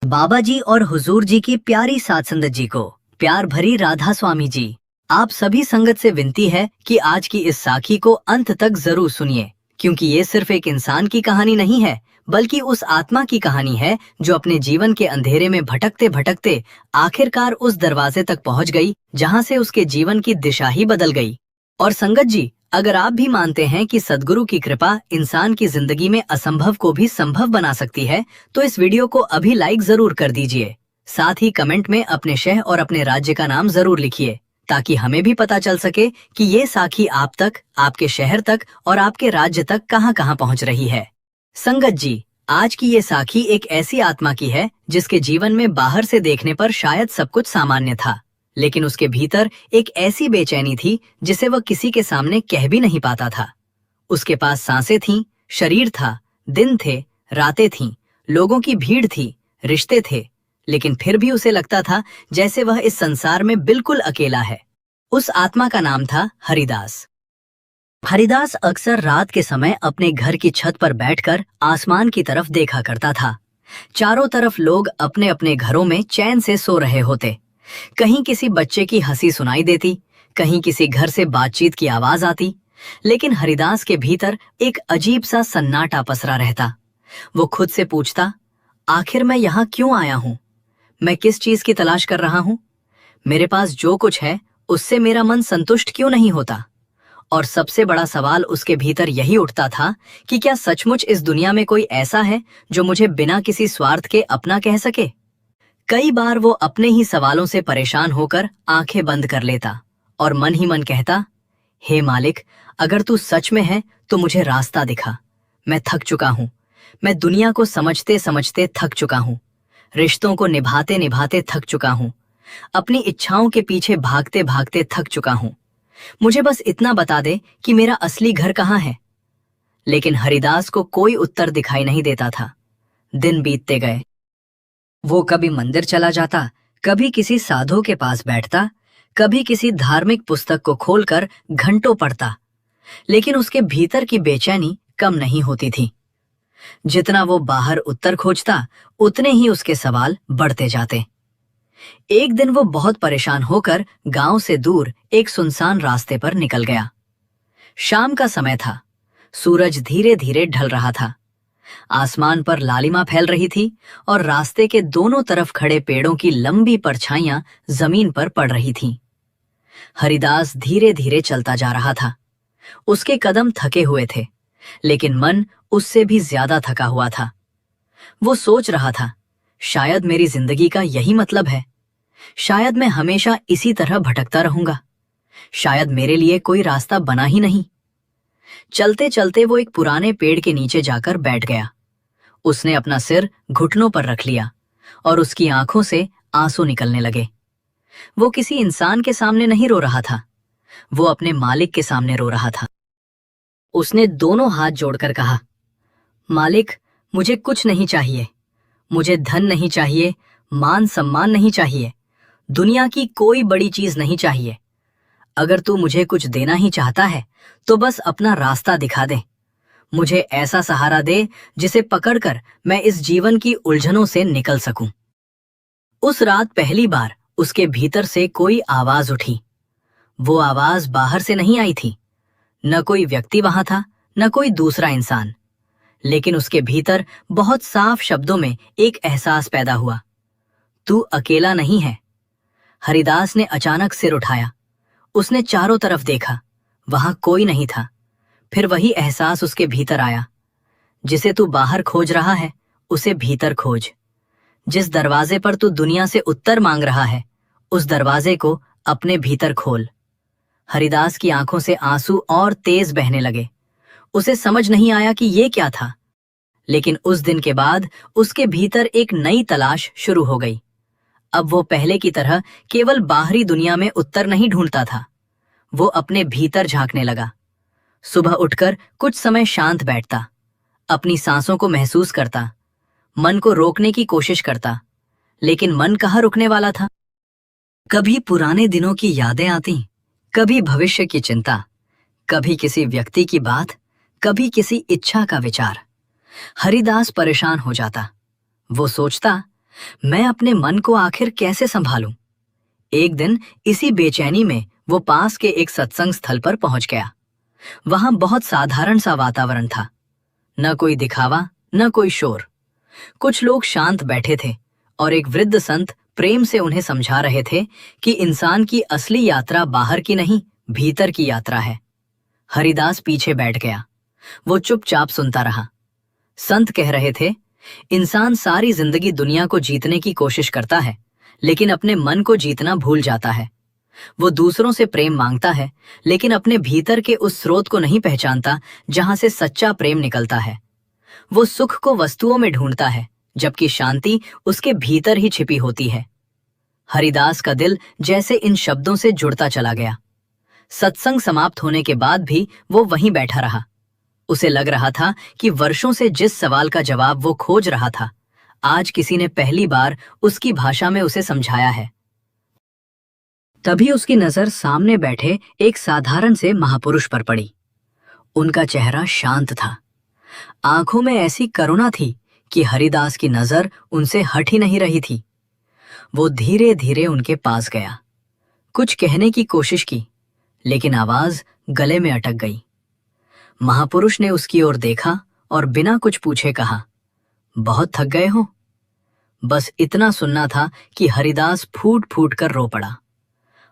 बाबा जी और हुजूर जी की प्यारी साथ संगत जी को प्यार भरी राधा स्वामी जी, आप सभी संगत से विनती है कि आज की इस साखी को अंत तक जरूर सुनिए, क्योंकि ये सिर्फ एक इंसान की कहानी नहीं है, बल्कि उस आत्मा की कहानी है जो अपने जीवन के अंधेरे में भटकते भटकते आखिरकार उस दरवाजे तक पहुंच गई जहां से उसके जीवन की दिशा ही बदल गई। और संगत जी, अगर आप भी मानते हैं कि सदगुरु की कृपा इंसान की जिंदगी में असंभव को भी संभव बना सकती है, तो इस वीडियो को अभी लाइक जरूर कर दीजिए। साथ ही कमेंट में अपने शहर और अपने राज्य का नाम जरूर लिखिए, ताकि हमें भी पता चल सके कि ये साखी आप तक, आपके शहर तक और आपके राज्य तक कहां कहां पहुंच रही है। संगत जी, आज की ये साखी एक ऐसी आत्मा की है जिसके जीवन में बाहर से देखने पर शायद सब कुछ सामान्य था, लेकिन उसके भीतर एक ऐसी बेचैनी थी जिसे वह किसी के सामने कह भी नहीं पाता था। उसके पास सांसें थीं, शरीर था, दिन थे, रातें थीं, लोगों की भीड़ थी, रिश्ते थे, लेकिन फिर भी उसे लगता था जैसे वह इस संसार में बिल्कुल अकेला है। उस आत्मा का नाम था हरिदास। हरिदास अक्सर रात के समय अपने घर की छत पर बैठकर आसमान की तरफ देखा करता था। चारों तरफ लोग अपने अपने घरों में चैन से सो रहे होते। कहीं किसी बच्चे की हंसी सुनाई देती, कहीं किसी घर से बातचीत की आवाज आती, लेकिन हरिदास के भीतर एक अजीब सा सन्नाटा पसरा रहता। वो खुद से पूछता, आखिर मैं यहाँ क्यों आया हूँ? मैं किस चीज की तलाश कर रहा हूँ? मेरे पास जो कुछ है उससे मेरा मन संतुष्ट क्यों नहीं होता? और सबसे बड़ा सवाल उसके भीतर यही उठता था कि क्या सचमुच इस दुनिया में कोई ऐसा है जो मुझे बिना किसी स्वार्थ के अपना कह सके? कई बार वो अपने ही सवालों से परेशान होकर आंखें बंद कर लेता और मन ही मन कहता, हे मालिक, अगर तू सच में है तो मुझे रास्ता दिखा। मैं थक चुका हूँ। मैं दुनिया को समझते समझते थक चुका हूँ। रिश्तों को निभाते निभाते थक चुका हूँ। अपनी इच्छाओं के पीछे भागते भागते थक चुका हूँ। मुझे बस इतना बता दे कि मेरा असली घर कहाँ है। लेकिन हरिदास को कोई उत्तर दिखाई नहीं देता था। दिन बीतते गए। वो कभी मंदिर चला जाता, कभी किसी साधु के पास बैठता, कभी किसी धार्मिक पुस्तक को खोलकर घंटों पढ़ता, लेकिन उसके भीतर की बेचैनी कम नहीं होती थी। जितना वो बाहर उत्तर खोजता, उतने ही उसके सवाल बढ़ते जाते। एक दिन वो बहुत परेशान होकर गांव से दूर एक सुनसान रास्ते पर निकल गया। शाम का समय था। सूरज धीरे धीरे ढल रहा था। आसमान पर लालिमा फैल रही थी और रास्ते के दोनों तरफ खड़े पेड़ों की लंबी परछाइयां जमीन पर पड़ रही थीं। हरिदास धीरे धीरे चलता जा रहा था। उसके कदम थके हुए थे, लेकिन मन उससे भी ज्यादा थका हुआ था। वो सोच रहा था, शायद मेरी जिंदगी का यही मतलब है। शायद मैं हमेशा इसी तरह भटकता रहूंगा। शायद मेरे लिए कोई रास्ता बना ही नहीं। चलते चलते वो एक पुराने पेड़ के नीचे जाकर बैठ गया। उसने अपना सिर घुटनों पर रख लिया और उसकी आंखों से आंसू निकलने लगे। वो किसी इंसान के सामने नहीं रो रहा था, वो अपने मालिक के सामने रो रहा था। उसने दोनों हाथ जोड़कर कहा, मालिक, मुझे कुछ नहीं चाहिए। मुझे धन नहीं चाहिए, मान सम्मान नहीं चाहिए, दुनिया की कोई बड़ी चीज नहीं चाहिए। अगर तू मुझे कुछ देना ही चाहता है तो बस अपना रास्ता दिखा दे। मुझे ऐसा सहारा दे जिसे पकड़कर मैं इस जीवन की उलझनों से निकल सकूं। उस रात पहली बार उसके भीतर से कोई आवाज उठी। वो आवाज बाहर से नहीं आई थी। न कोई व्यक्ति वहां था, न कोई दूसरा इंसान, लेकिन उसके भीतर बहुत साफ शब्दों में एक एहसास पैदा हुआ, तू अकेला नहीं है। हरिदास ने अचानक सिर उठाया। उसने चारों तरफ देखा, वहां कोई नहीं था। फिर वही एहसास उसके भीतर आया, जिसे तू बाहर खोज रहा है उसे भीतर खोज। जिस दरवाजे पर तू दुनिया से उत्तर मांग रहा है, उस दरवाजे को अपने भीतर खोल। हरिदास की आंखों से आंसू और तेज बहने लगे। उसे समझ नहीं आया कि ये क्या था, लेकिन उस दिन के बाद उसके भीतर एक नई तलाश शुरू हो गई। अब वो पहले की तरह केवल बाहरी दुनिया में उत्तर नहीं ढूंढता था, वो अपने भीतर झांकने लगा। सुबह उठकर कुछ समय शांत बैठता, अपनी सांसों को महसूस करता, मन को रोकने की कोशिश करता, लेकिन मन कहाँ रुकने वाला था। कभी पुराने दिनों की यादें आती, कभी भविष्य की चिंता, कभी किसी व्यक्ति की बात, कभी किसी इच्छा का विचार। हरिदास परेशान हो जाता। वो सोचता, मैं अपने मन को आखिर कैसे संभालूं? एक दिन इसी बेचैनी में वो पास के एक सत्संग स्थल पर पहुंच गया। वहां बहुत साधारण सा वातावरण था, न कोई दिखावा, न कोई शोर। कुछ लोग शांत बैठे थे और एक वृद्ध संत प्रेम से उन्हें समझा रहे थे कि इंसान की असली यात्रा बाहर की नहीं, भीतर की यात्रा है। हरिदास पीछे बैठ गया। वो चुपचाप सुनता रहा। संत कह रहे थे, इंसान सारी जिंदगी दुनिया को जीतने की कोशिश करता है, लेकिन अपने मन को जीतना भूल जाता है। वो दूसरों से प्रेम मांगता है, लेकिन अपने भीतर के उस स्रोत को नहीं पहचानता जहां से सच्चा प्रेम निकलता है। वो सुख को वस्तुओं में ढूंढता है, जबकि शांति उसके भीतर ही छिपी होती है। हरिदास का दिल जैसे इन शब्दों से जुड़ता चला गया। सत्संग समाप्त होने के बाद भी वो वहीं बैठा रहा। उसे लग रहा था कि वर्षों से जिस सवाल का जवाब वो खोज रहा था, आज किसी ने पहली बार उसकी भाषा में उसे समझाया है। तभी उसकी नजर सामने बैठे एक साधारण से महापुरुष पर पड़ी। उनका चेहरा शांत था। आंखों में ऐसी करुणा थी कि हरिदास की नजर उनसे हट ही नहीं रही थी। वो धीरे धीरे उनके पास गया। कुछ कहने की कोशिश की, लेकिन आवाज गले में अटक गई। महापुरुष ने उसकी ओर देखा और बिना कुछ पूछे कहा, बहुत थक गए हो? बस इतना सुनना था कि हरिदास फूट फूट कर रो पड़ा।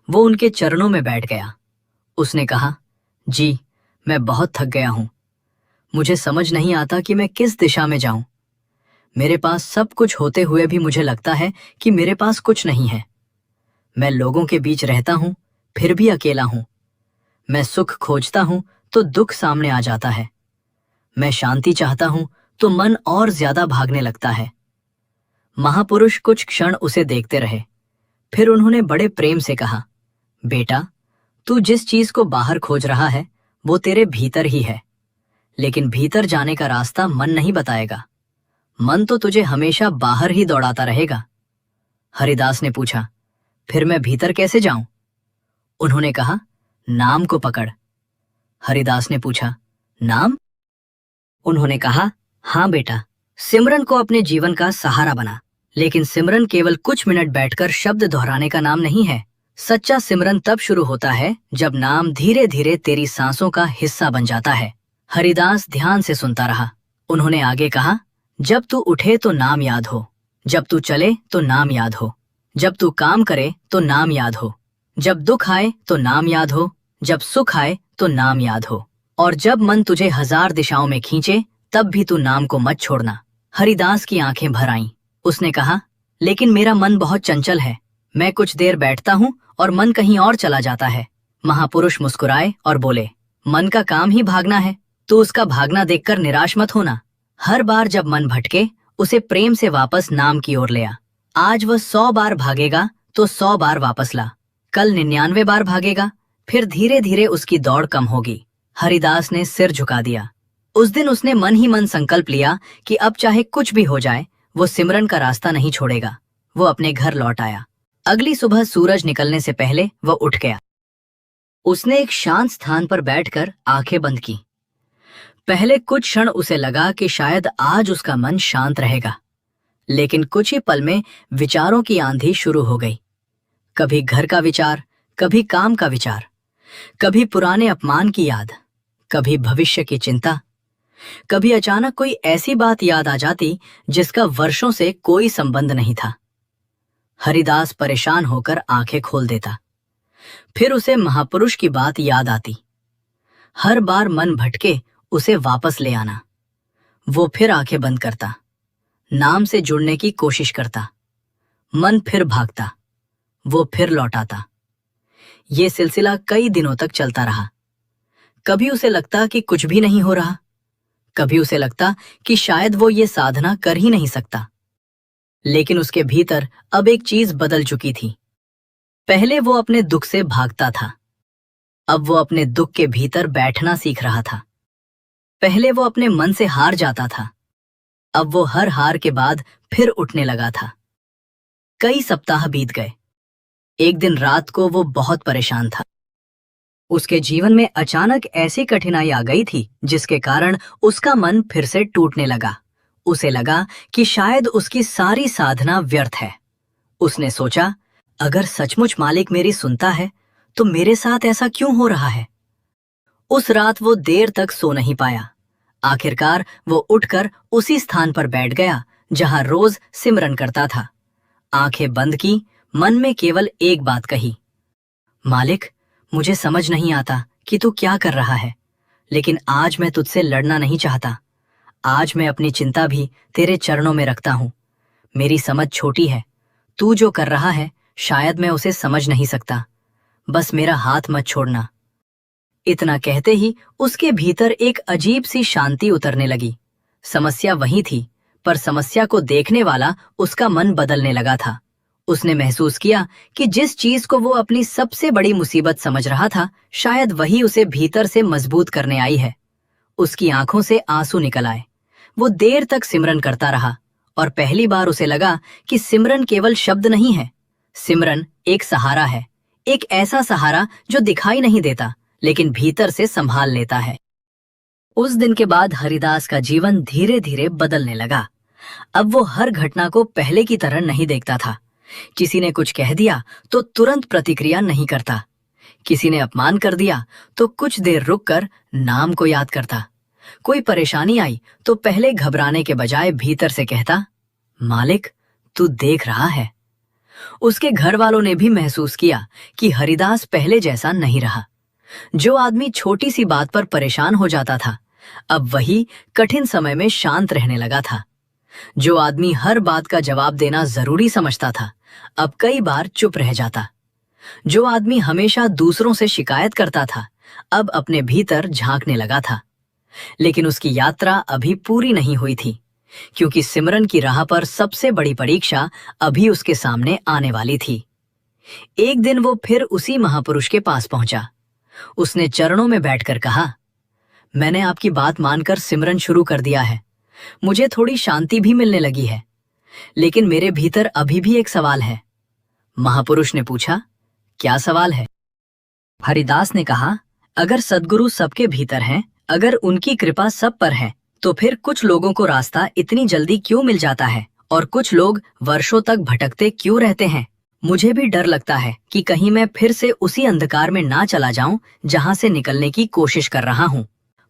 वो उनके चरणों में बैठ गया। उसने कहा, जी, मैं बहुत थक गया हूं। मुझे समझ नहीं आता कि मैं किस दिशा में जाऊं। मेरे पास सब कुछ होते हुए भी मुझे लगता है कि मेरे पास कुछ नहीं है। मैं लोगों के बीच रहता हूं, फिर भी अकेला हूं। मैं सुख खोजता हूं तो दुख सामने आ जाता है। मैं शांति चाहता हूं तो मन और ज्यादा भागने लगता है। महापुरुष कुछ क्षण उसे देखते रहे। फिर उन्होंने बड़े प्रेम से कहा, बेटा, तू जिस चीज को बाहर खोज रहा है वो तेरे भीतर ही है, लेकिन भीतर जाने का रास्ता मन नहीं बताएगा। मन तो तुझे हमेशा बाहर ही दौड़ाता रहेगा। हरिदास ने पूछा, फिर मैं भीतर कैसे जाऊं? उन्होंने कहा, नाम को पकड़। हरिदास ने पूछा, नाम? उन्होंने कहा, हाँ बेटा, सिमरन को अपने जीवन का सहारा बना। लेकिन सिमरन केवल कुछ मिनट बैठकर शब्द दोहराने का नाम नहीं है। सच्चा सिमरन तब शुरू होता है जब नाम धीरे धीरे तेरी सांसों का हिस्सा बन जाता है। हरिदास ध्यान से सुनता रहा। उन्होंने आगे कहा, जब तू उठे तो नाम याद हो, जब तू चले तो नाम याद हो, जब तू काम करे तो नाम याद हो, जब दुख आए तो नाम याद हो, जब सुख आए तो नाम याद हो, और जब मन तुझे 1000 दिशाओं में खींचे तब भी तू नाम को मत छोड़ना। हरिदास की आंखें भर आईं। उसने कहा, लेकिन मेरा मन बहुत चंचल है। मैं कुछ देर बैठता हूँ और मन कहीं और चला जाता है। महापुरुष मुस्कुराए और बोले, मन का काम ही भागना है, तू उसका भागना देखकर निराश मत होना। हर बार जब मन भटके उसे प्रेम से वापस नाम की ओर ले आ। आज वह 100 बार भागेगा तो 100 बार वापस ला। कल 99 बार भागेगा, फिर धीरे धीरे उसकी दौड़ कम होगी। हरिदास ने सिर झुका दिया। उस दिन उसने मन ही मन संकल्प लिया कि अब चाहे कुछ भी हो जाए वो सिमरन का रास्ता नहीं छोड़ेगा। वो अपने घर लौट आया। अगली सुबह सूरज निकलने से पहले वह उठ गया। उसने एक शांत स्थान पर बैठकर आंखें बंद की। पहले कुछ क्षण उसे लगा कि शायद आज उसका मन शांत रहेगा, लेकिन कुछ ही पल में विचारों की आंधी शुरू हो गई। कभी घर का विचार, कभी काम का विचार, कभी पुराने अपमान की याद, कभी भविष्य की चिंता, कभी अचानक कोई ऐसी बात याद आ जाती जिसका वर्षों से कोई संबंध नहीं था। हरिदास परेशान होकर आंखें खोल देता। फिर उसे महापुरुष की बात याद आती। हर बार मन भटके उसे वापस ले आना। वो फिर आंखें बंद करता, नाम से जुड़ने की कोशिश करता। मन फिर भागता, वो फिर लौटाता। ये सिलसिला कई दिनों तक चलता रहा। कभी उसे लगता कि कुछ भी नहीं हो रहा, कभी उसे लगता कि शायद वो ये साधना कर ही नहीं सकता। लेकिन उसके भीतर अब एक चीज बदल चुकी थी। पहले वो अपने दुख से भागता था, अब वो अपने दुख के भीतर बैठना सीख रहा था। पहले वो अपने मन से हार जाता था, अब वो हर हार के बाद फिर उठने लगा था। कई सप्ताह बीत गए। एक दिन रात को वो बहुत परेशान था। उसके जीवन में अचानक ऐसी कठिनाई आ गई थी जिसके कारण उसका मन फिर से टूटने लगा। उसे लगा कि शायद उसकी सारी साधना व्यर्थ है। उसने सोचा, अगर सचमुच मालिक मेरी सुनता है तो मेरे साथ ऐसा क्यों हो रहा है। उस रात वो देर तक सो नहीं पाया। आखिरकार वो उठकर उसी स्थान पर बैठ गया जहां रोज सिमरन करता था। आंखें बंद की, मन में केवल एक बात कही, मालिक, मुझे समझ नहीं आता कि तू क्या कर रहा है, लेकिन आज मैं तुझसे लड़ना नहीं चाहता। आज मैं अपनी चिंता भी तेरे चरणों में रखता हूँ। मेरी समझ छोटी है, तू जो कर रहा है शायद मैं उसे समझ नहीं सकता। बस मेरा हाथ मत छोड़ना। इतना कहते ही उसके भीतर एक अजीब सी शांति उतरने लगी। समस्या वही थी, पर समस्या को देखने वाला उसका मन बदलने लगा था। उसने महसूस किया कि जिस चीज को वो अपनी सबसे बड़ी मुसीबत समझ रहा था, शायद वही उसे भीतर से मजबूत करने आई है। उसकी आंखों से आंसू निकल आए। वो देर तक सिमरन करता रहा और पहली बार उसे लगा कि सिमरन केवल शब्द नहीं है। सिमरन एक सहारा है, एक ऐसा सहारा जो दिखाई नहीं देता लेकिन भीतर से संभाल लेता है। उस दिन के बाद हरिदास का जीवन धीरे धीरे बदलने लगा। अब वो हर घटना को पहले की तरह नहीं देखता था। किसी ने कुछ कह दिया तो तुरंत प्रतिक्रिया नहीं करता। किसी ने अपमान कर दिया तो कुछ देर रुककर नाम को याद करता। कोई परेशानी आई तो पहले घबराने के बजाय भीतर से कहता, मालिक, तू देख रहा है। उसके घर वालों ने भी महसूस किया कि हरिदास पहले जैसा नहीं रहा। जो आदमी छोटी सी बात पर परेशान हो जाता था, अब वही कठिन समय में शांत रहने लगा था। जो आदमी हर बात का जवाब देना जरूरी समझता था, अब कई बार चुप रह जाता। जो आदमी हमेशा दूसरों से शिकायत करता था, अब अपने भीतर झांकने लगा था। लेकिन उसकी यात्रा अभी पूरी नहीं हुई थी, क्योंकि सिमरन की राह पर सबसे बड़ी परीक्षा अभी उसके सामने आने वाली थी। एक दिन वो फिर उसी महापुरुष के पास पहुंचा। उसने चरणों में बैठकर कहा, मैंने आपकी बात मानकर सिमरन शुरू कर दिया है। मुझे थोड़ी शांति भी मिलने लगी है, लेकिन मेरे भीतर अभी भी एक सवाल है। महापुरुष ने पूछा, क्या सवाल है? हरिदास ने कहा, अगर सद्गुरु सबके भीतर हैं, अगर उनकी कृपा सब पर है, तो फिर कुछ लोगों को रास्ता इतनी जल्दी क्यों मिल जाता है और कुछ लोग वर्षों तक भटकते क्यों रहते हैं? मुझे भी डर लगता है कि कहीं मैं फिर से उसी अंधकार में ना चला जाऊं जहां से निकलने की कोशिश कर रहा हूं।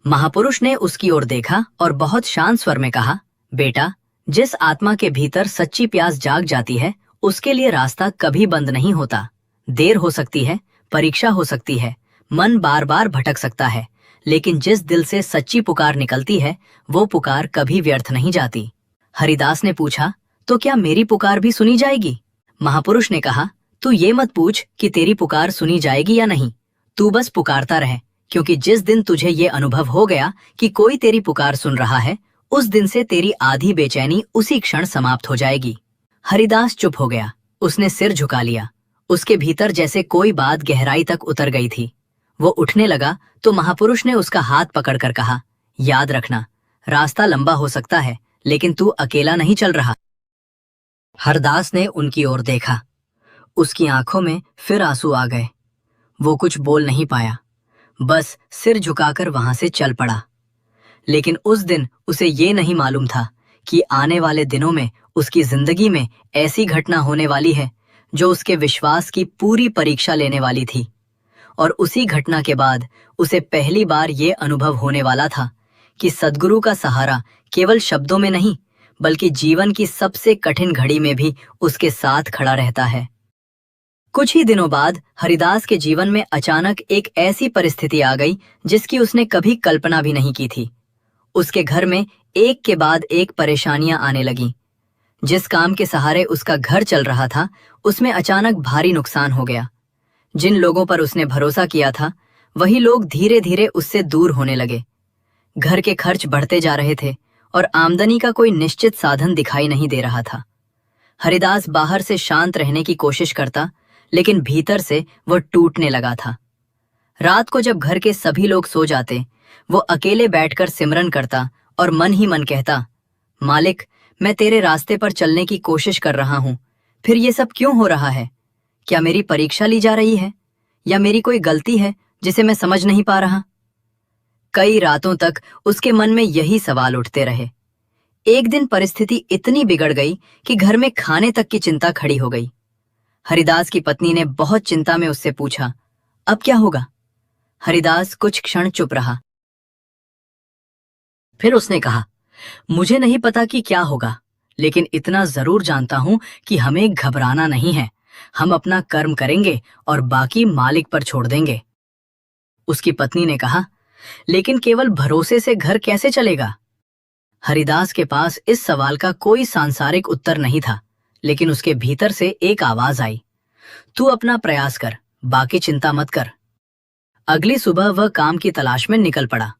महापुरुष ने उसकी ओर देखा और बहुत शांत स्वर में कहा, बेटा, जिस आत्मा के भीतर सच्ची प्यास जाग जाती है, उसके लिए रास्ता कभी बंद नहीं होता। देर हो सकती है, परीक्षा हो सकती है, मन बार बार भटक सकता है, लेकिन जिस दिल से सच्ची पुकार निकलती है, वो पुकार कभी व्यर्थ नहीं जाती। हरिदास ने पूछा, तो क्या मेरी पुकार भी सुनी जाएगी? महापुरुष ने कहा, तू ये मत पूछ कि तेरी पुकार सुनी जाएगी या नहीं, तू बस पुकारता रहे, क्योंकि जिस दिन तुझे ये अनुभव हो गया कि कोई तेरी पुकार सुन रहा है, उस दिन से तेरी आधी बेचैनी उसी क्षण समाप्त हो जाएगी। हरिदास चुप हो गया। उसने सिर झुका लिया। उसके भीतर जैसे कोई बात गहराई तक उतर गई थी। वो उठने लगा तो महापुरुष ने उसका हाथ पकड़कर कहा, याद रखना, रास्ता लंबा हो सकता है, लेकिन तू अकेला नहीं चल रहा। हरदास ने उनकी ओर देखा। उसकी आंखों में फिर आंसू आ गए। वो कुछ बोल नहीं पाया, बस सिर झुकाकर वहां से चल पड़ा। लेकिन उस दिन उसे ये नहीं मालूम था कि आने वाले दिनों में उसकी जिंदगी में ऐसी घटना होने वाली है जो उसके विश्वास की पूरी परीक्षा लेने वाली थी। और उसी घटना के बाद उसे पहली बार ये अनुभव होने वाला था कि सद्गुरु का सहारा केवल शब्दों में नहीं, बल्कि जीवन की सबसे कठिन घड़ी में भी उसके साथ खड़ा रहता है। कुछ ही दिनों बाद हरिदास के जीवन में अचानक एक ऐसी परिस्थिति आ गई जिसकी उसने कभी कल्पना भी नहीं की थी। उसके घर में एक के बाद एक परेशानियां आने लगीं। जिस काम के सहारे उसका घर चल रहा था, उसमें अचानक भारी नुकसान हो गया। जिन लोगों पर उसने भरोसा किया था, वही लोग धीरे धीरे उससे दूर होने लगे। घर के खर्च बढ़ते जा रहे थे और आमदनी का कोई निश्चित साधन दिखाई नहीं दे रहा था। हरिदास बाहर से शांत रहने की कोशिश करता, लेकिन भीतर से वो टूटने लगा था। रात को जब घर के सभी लोग सो जाते, वो अकेले बैठकर सिमरन करता और मन ही मन कहता, मालिक, मैं तेरे रास्ते पर चलने की कोशिश कर रहा हूं, फिर ये सब क्यों हो रहा है? क्या मेरी परीक्षा ली जा रही है या मेरी कोई गलती है जिसे मैं समझ नहीं पा रहा? कई रातों तक उसके मन में यही सवाल उठते रहे। एक दिन परिस्थिति इतनी बिगड़ गई कि घर में खाने तक की चिंता खड़ी हो गई। हरिदास की पत्नी ने बहुत चिंता में उससे पूछा, अब क्या होगा? हरिदास कुछ क्षण चुप रहा। फिर उसने कहा, मुझे नहीं पता कि क्या होगा, लेकिन इतना जरूर जानता हूं कि हमें घबराना नहीं है। हम अपना कर्म करेंगे और बाकी मालिक पर छोड़ देंगे। उसकी पत्नी ने कहा, लेकिन केवल भरोसे से घर कैसे चलेगा? हरिदास के पास इस सवाल का कोई सांसारिक उत्तर नहीं था, लेकिन उसके भीतर से एक आवाज आई, तू अपना प्रयास कर, बाकी चिंता मत कर। अगली सुबह वह काम की तलाश में निकल पड़ा।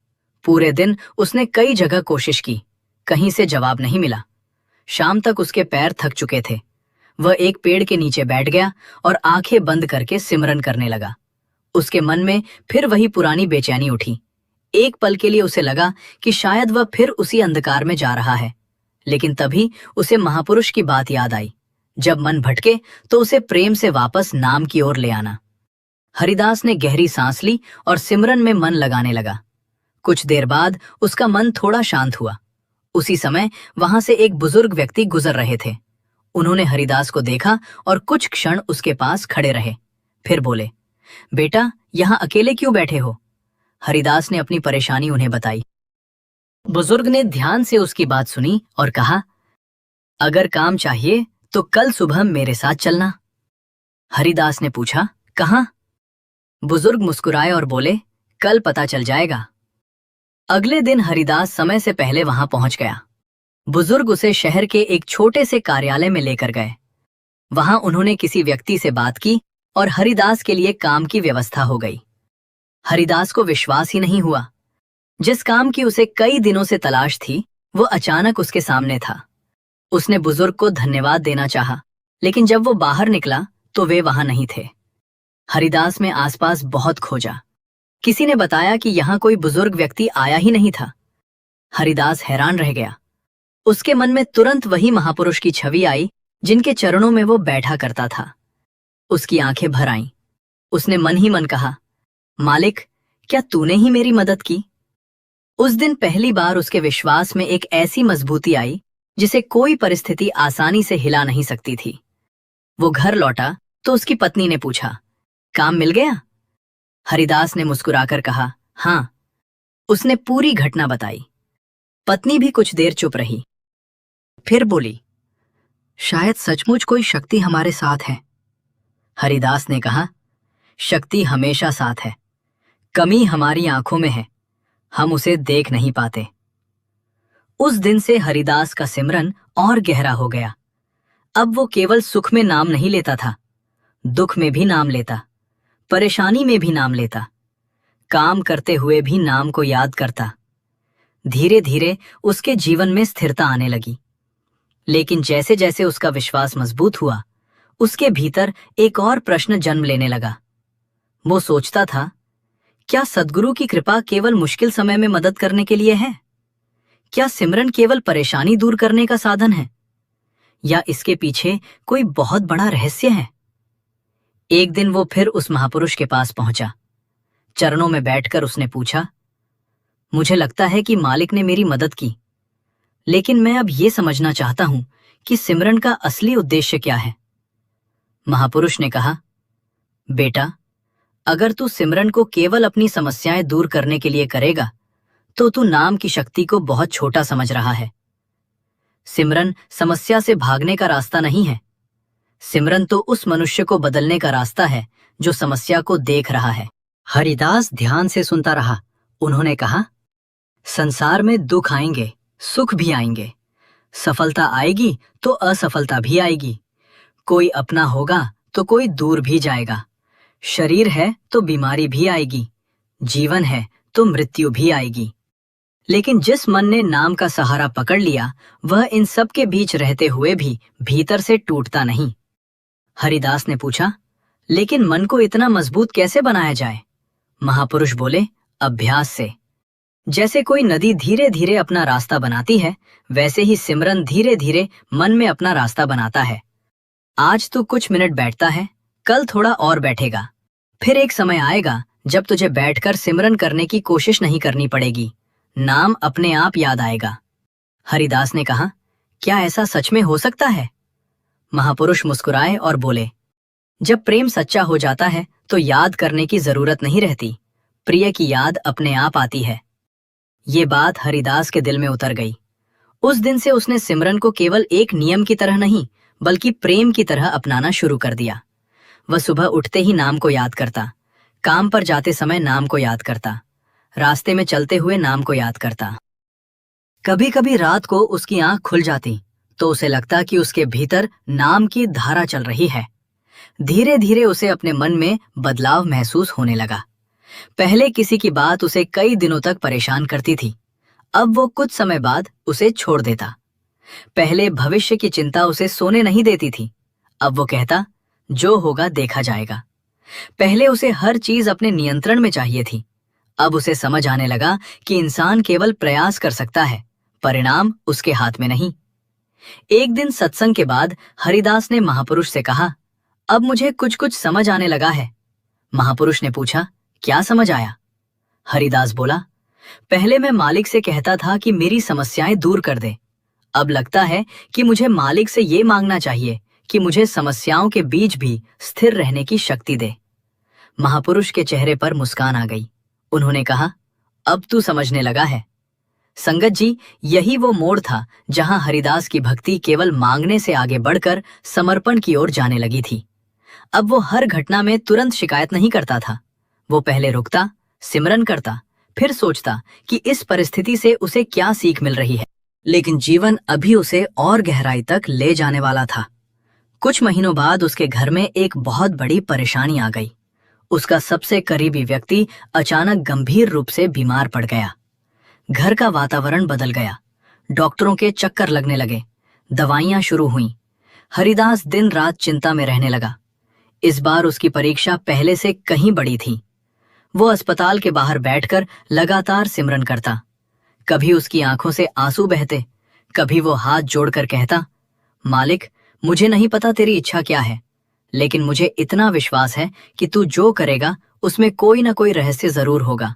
पूरे दिन उसने कई जगह कोशिश की, कहीं से जवाब नहीं मिला। शाम तक उसके पैर थक चुके थे। वह एक पेड़ के नीचे बैठ गया और आंखें बंद करके सिमरन करने लगा। उसके मन में फिर वही पुरानी बेचैनी उठी। एक पल के लिए उसे लगा कि शायद वह फिर उसी अंधकार में जा रहा है, लेकिन तभी उसे महापुरुष की बात याद आई, जब मन भटके तो उसे प्रेम से वापस नाम की ओर ले आना। हरिदास ने गहरी सांस ली और सिमरन में मन लगाने लगा। कुछ देर बाद उसका मन थोड़ा शांत हुआ। उसी समय वहां से एक बुजुर्ग व्यक्ति गुजर रहे थे। उन्होंने हरिदास को देखा और कुछ क्षण उसके पास खड़े रहे। फिर बोले, बेटा, यहाँ अकेले क्यों बैठे हो? हरिदास ने अपनी परेशानी उन्हें बताई। बुजुर्ग ने ध्यान से उसकी बात सुनी और कहा, अगर काम चाहिए तो कल सुबह मेरे साथ चलना। हरिदास ने पूछा, कहाँ? बुजुर्ग मुस्कुराए और बोले, कल पता चल जाएगा। अगले दिन हरिदास समय से पहले वहां पहुंच गया। बुजुर्ग उसे शहर के एक छोटे से कार्यालय में लेकर गए। वहां उन्होंने किसी व्यक्ति से बात की और हरिदास के लिए काम की व्यवस्था हो गई। हरिदास को विश्वास ही नहीं हुआ। जिस काम की उसे कई दिनों से तलाश थी, वो अचानक उसके सामने था। उसने बुजुर्ग को धन्यवाद देना चाहा, लेकिन जब वो बाहर निकला तो वे वहां नहीं थे। हरिदास में आसपास बहुत खोजा। किसी ने बताया कि यहाँ कोई बुजुर्ग व्यक्ति आया ही नहीं था। हरिदास हैरान रह गया। उसके मन में तुरंत वही महापुरुष की छवि आई जिनके चरणों में वो बैठा करता था। उसकी आंखें भर आईं। उसने मन ही मन कहा, मालिक, क्या तूने ही मेरी मदद की? उस दिन पहली बार उसके विश्वास में एक ऐसी मजबूती आई जिसे कोई परिस्थिति आसानी से हिला नहीं सकती थी। वो घर लौटा तो उसकी पत्नी ने पूछा, काम मिल गया? हरिदास ने मुस्कुराकर कहा, हाँ। उसने पूरी घटना बताई। पत्नी भी कुछ देर चुप रही, फिर बोली, शायद सचमुच कोई शक्ति हमारे साथ है। हरिदास ने कहा, शक्ति हमेशा साथ है, कमी हमारी आंखों में है, हम उसे देख नहीं पाते। उस दिन से हरिदास का सिमरन और गहरा हो गया। अब वो केवल सुख में नाम नहीं लेता था, दुख में भी नाम लेता, परेशानी में भी नाम लेता, काम करते हुए भी नाम को याद करता। धीरे धीरे उसके जीवन में स्थिरता आने लगी। लेकिन जैसे जैसे उसका विश्वास मजबूत हुआ, उसके भीतर एक और प्रश्न जन्म लेने लगा। वो सोचता था, क्या सद्गुरु की कृपा केवल मुश्किल समय में मदद करने के लिए है? क्या सिमरन केवल परेशानी दूर करने का साधन है, या इसके पीछे कोई बहुत बड़ा रहस्य है? एक दिन वो फिर उस महापुरुष के पास पहुंचा। चरणों में बैठकर उसने पूछा, मुझे लगता है कि मालिक ने मेरी मदद की, लेकिन मैं अब ये समझना चाहता हूं कि सिमरन का असली उद्देश्य क्या है। महापुरुष ने कहा, बेटा, अगर तू सिमरन को केवल अपनी समस्याएं दूर करने के लिए करेगा तो तू नाम की शक्ति को बहुत छोटा समझ रहा है। सिमरन समस्या से भागने का रास्ता नहीं है। सिमरन तो उस मनुष्य को बदलने का रास्ता है जो समस्या को देख रहा है। हरिदास ध्यान से सुनता रहा। उन्होंने कहा, संसार में दुख आएंगे, सुख भी आएंगे, सफलता आएगी तो असफलता भी आएगी, कोई अपना होगा तो कोई दूर भी जाएगा, शरीर है तो बीमारी भी आएगी, जीवन है तो मृत्यु भी आएगी। लेकिन जिस मन ने नाम का सहारा पकड़ लिया, वह इन सब के बीच रहते हुए भी भीतर से टूटता नहीं। हरिदास ने पूछा, लेकिन मन को इतना मजबूत कैसे बनाया जाए? महापुरुष बोले, अभ्यास से। जैसे कोई नदी धीरे धीरे अपना रास्ता बनाती है, वैसे ही सिमरन धीरे धीरे मन में अपना रास्ता बनाता है। आज तू कुछ मिनट बैठता है, कल थोड़ा और बैठेगा, फिर एक समय आएगा जब तुझे बैठकर सिमरन करने की कोशिश नहीं करनी पड़ेगी, नाम अपने आप याद आएगा। हरिदास ने कहा, क्या ऐसा सच में हो सकता है? महापुरुष मुस्कुराए और बोले, जब प्रेम सच्चा हो जाता है तो याद करने की जरूरत नहीं रहती, प्रिय की याद अपने आप आती है। ये बात हरिदास के दिल में उतर गई। उस दिन से उसने सिमरन को केवल एक नियम की तरह नहीं, बल्कि प्रेम की तरह अपनाना शुरू कर दिया। वह सुबह उठते ही नाम को याद करता, काम पर जाते समय नाम को याद करता, रास्ते में चलते हुए नाम को याद करता। कभी कभी रात को उसकी आंख खुल जाती तो उसे लगता कि उसके भीतर नाम की धारा चल रही है। धीरे धीरे उसे अपने मन में बदलाव महसूस होने लगा। पहले किसी की बात उसे कई दिनों तक परेशान करती थी, अब वो कुछ समय बाद उसे छोड़ देता। पहले भविष्य की चिंता उसे सोने नहीं देती थी, अब वो कहता, जो होगा देखा जाएगा। पहले उसे हर चीज अपने नियंत्रण में चाहिए थी, अब उसे समझ आने लगा कि इंसान केवल प्रयास कर सकता है, परिणाम उसके हाथ में नहीं। एक दिन सत्संग के बाद हरिदास ने महापुरुष से कहा, अब मुझे कुछ कुछ समझ आने लगा है। महापुरुष ने पूछा, क्या समझ आया? हरिदास बोला, पहले मैं मालिक से कहता था कि मेरी समस्याएं दूर कर दे, अब लगता है कि मुझे मालिक से ये मांगना चाहिए कि मुझे समस्याओं के बीच भी स्थिर रहने की शक्ति दे। महापुरुष के चेहरे पर मुस्कान आ गई। उन्होंने कहा, अब तू समझने लगा है। संगत जी, यही वो मोड़ था जहां हरिदास की भक्ति केवल मांगने से आगे बढ़कर समर्पण की ओर जाने लगी थी। अब वो हर घटना में तुरंत शिकायत नहीं करता था। वो पहले रुकता, सिमरन करता, फिर सोचता कि इस परिस्थिति से उसे क्या सीख मिल रही है। लेकिन जीवन अभी उसे और गहराई तक ले जाने वाला था। कुछ महीनों बाद उसके घर में एक बहुत बड़ी परेशानी आ गई। उसका सबसे करीबी व्यक्ति अचानक गंभीर रूप से बीमार पड़ गया। घर का वातावरण बदल गया, डॉक्टरों के चक्कर लगने लगे, दवाइयां शुरू हुईं। हरिदास दिन रात चिंता में रहने लगा। इस बार उसकी परीक्षा पहले से कहीं बड़ी थी। वो अस्पताल के बाहर बैठकर लगातार सिमरन करता। कभी उसकी आंखों से आंसू बहते, कभी वो हाथ जोड़कर कहता, मालिक, मुझे नहीं पता तेरी इच्छा क्या है, लेकिन मुझे इतना विश्वास है कि तू जो करेगा उसमें कोई ना कोई रहस्य जरूर होगा।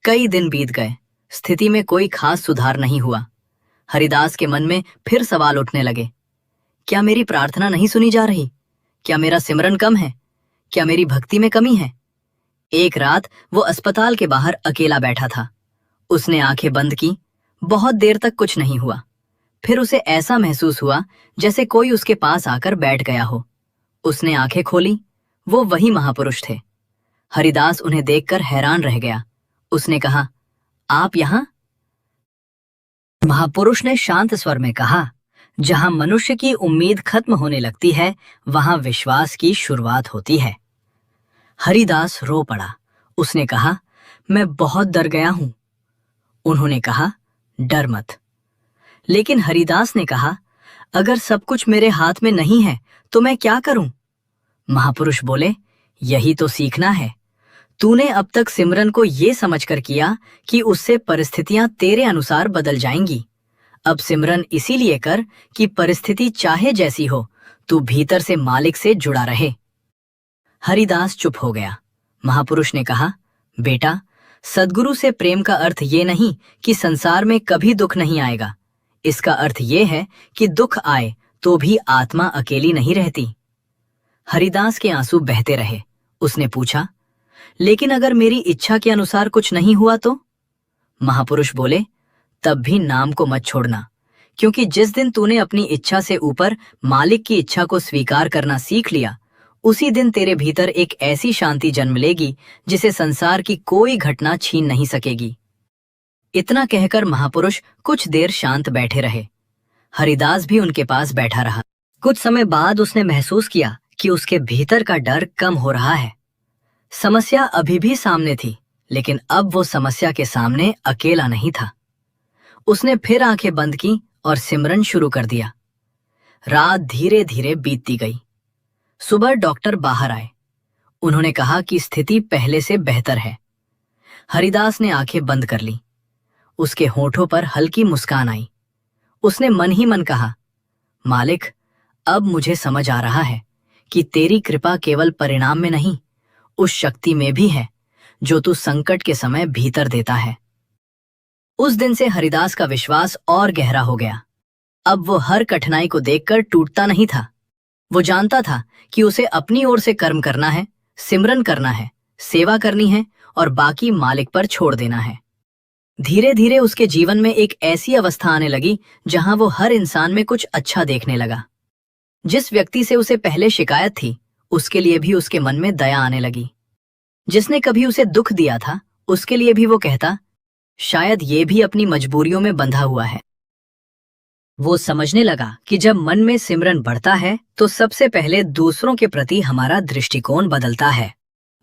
कई दिन बीत गए, स्थिति में कोई खास सुधार नहीं हुआ। हरिदास के मन में फिर सवाल उठने लगे, क्या मेरी प्रार्थना नहीं सुनी जा रही? क्या मेरा सिमरन कम है? क्या मेरी भक्ति में कमी है? एक रात वो अस्पताल के बाहर अकेला बैठा था। उसने आंखें बंद की। बहुत देर तक कुछ नहीं हुआ। फिर उसे ऐसा महसूस हुआ जैसे कोई उसके पास आकर बैठ गया हो। उसने आंखें खोली, वो वही महापुरुष थे। हरिदास उन्हें देखकर हैरान रह गया। उसने कहा, आप यहां? महापुरुष ने शांत स्वर में कहा, जहां मनुष्य की उम्मीद खत्म होने लगती है, वहां विश्वास की शुरुआत होती है। हरिदास रो पड़ा। उसने कहा, मैं बहुत डर गया हूं। उन्होंने कहा, डर मत। लेकिन हरिदास ने कहा, अगर सब कुछ मेरे हाथ में नहीं है तो मैं क्या करूं? महापुरुष बोले, यही तो सीखना है। तूने अब तक सिमरन को ये समझकर किया कि उससे परिस्थितियां तेरे अनुसार बदल जाएंगी। अब सिमरन इसीलिए कर कि परिस्थिति चाहे जैसी हो, तू भीतर से मालिक से जुड़ा रहे। हरिदास चुप हो गया। महापुरुष ने कहा, बेटा, सद्गुरु से प्रेम का अर्थ ये नहीं कि संसार में कभी दुख नहीं आएगा। इसका अर्थ ये है कि दुख आए तो भी आत्मा अकेली नहीं रहती। हरिदास के आंसू बहते रहे। उसने पूछा, लेकिन अगर मेरी इच्छा के अनुसार कुछ नहीं हुआ तो? महापुरुष बोले, तब भी नाम को मत छोड़ना, क्योंकि जिस दिन तूने अपनी इच्छा से ऊपर मालिक की इच्छा को स्वीकार करना सीख लिया, उसी दिन तेरे भीतर एक ऐसी शांति जन्म लेगी जिसे संसार की कोई घटना छीन नहीं सकेगी। इतना कहकर महापुरुष कुछ देर शांत बैठे रहे। हरिदास भी उनके पास बैठा रहा। कुछ समय बाद उसने महसूस किया कि उसके भीतर का डर कम हो रहा है। समस्या अभी भी सामने थी, लेकिन अब वो समस्या के सामने अकेला नहीं था। उसने फिर आंखें बंद की और सिमरन शुरू कर दिया। रात धीरे धीरे बीतती गई। सुबह डॉक्टर बाहर आए। उन्होंने कहा कि स्थिति पहले से बेहतर है। हरिदास ने आंखें बंद कर ली। उसके होठों पर हल्की मुस्कान आई। उसने मन ही मन कहा, मालिक, अब मुझे समझ आ रहा है कि तेरी कृपा केवल परिणाम में नहीं, उस शक्ति में भी है जो तू संकट के समय भीतर देता है। उस दिन से हरिदास का विश्वास और गहरा हो गया। अब वो हर कठिनाई को देखकर टूटता नहीं था। वो जानता था कि उसे अपनी ओर से कर्म करना है, सिमरन करना है, सेवा करनी है और बाकी मालिक पर छोड़ देना है। धीरे धीरे उसके जीवन में एक ऐसी अवस्था आने लगी जहां वो हर इंसान में कुछ अच्छा देखने लगा। जिस व्यक्ति से उसे पहले शिकायत थी, उसके लिए भी उसके मन में दया आने लगी। जिसने कभी उसे दुख दिया था, उसके लिए भी वो कहता, शायद ये भी अपनी मजबूरियों में बंधा हुआ है। वो समझने लगा कि जब मन में सिमरन बढ़ता है तो सबसे पहले दूसरों के प्रति हमारा दृष्टिकोण बदलता है।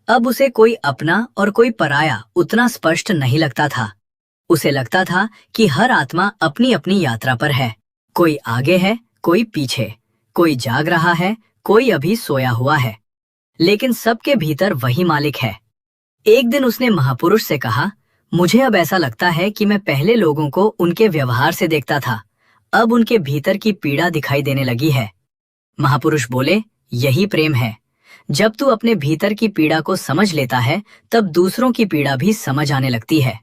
अब उसे कोई अपना और कोई पराया उतना स्पष्ट नहीं लगता था। उसे लगता था कि हर आत्मा अपनी अपनी यात्रा पर है। कोई आगे है, कोई पीछे, कोई जाग रहा है, कोई अभी सोया हुआ है, लेकिन सबके भीतर वही मालिक है। एक दिन उसने महापुरुष से कहा, मुझे अब ऐसा लगता है कि मैं पहले लोगों को उनके व्यवहार से देखता था, अब उनके भीतर की पीड़ा दिखाई देने लगी है। महापुरुष बोले, यही प्रेम है। जब तू अपने भीतर की पीड़ा को समझ लेता है, तब दूसरों की पीड़ा भी समझ आने लगती है।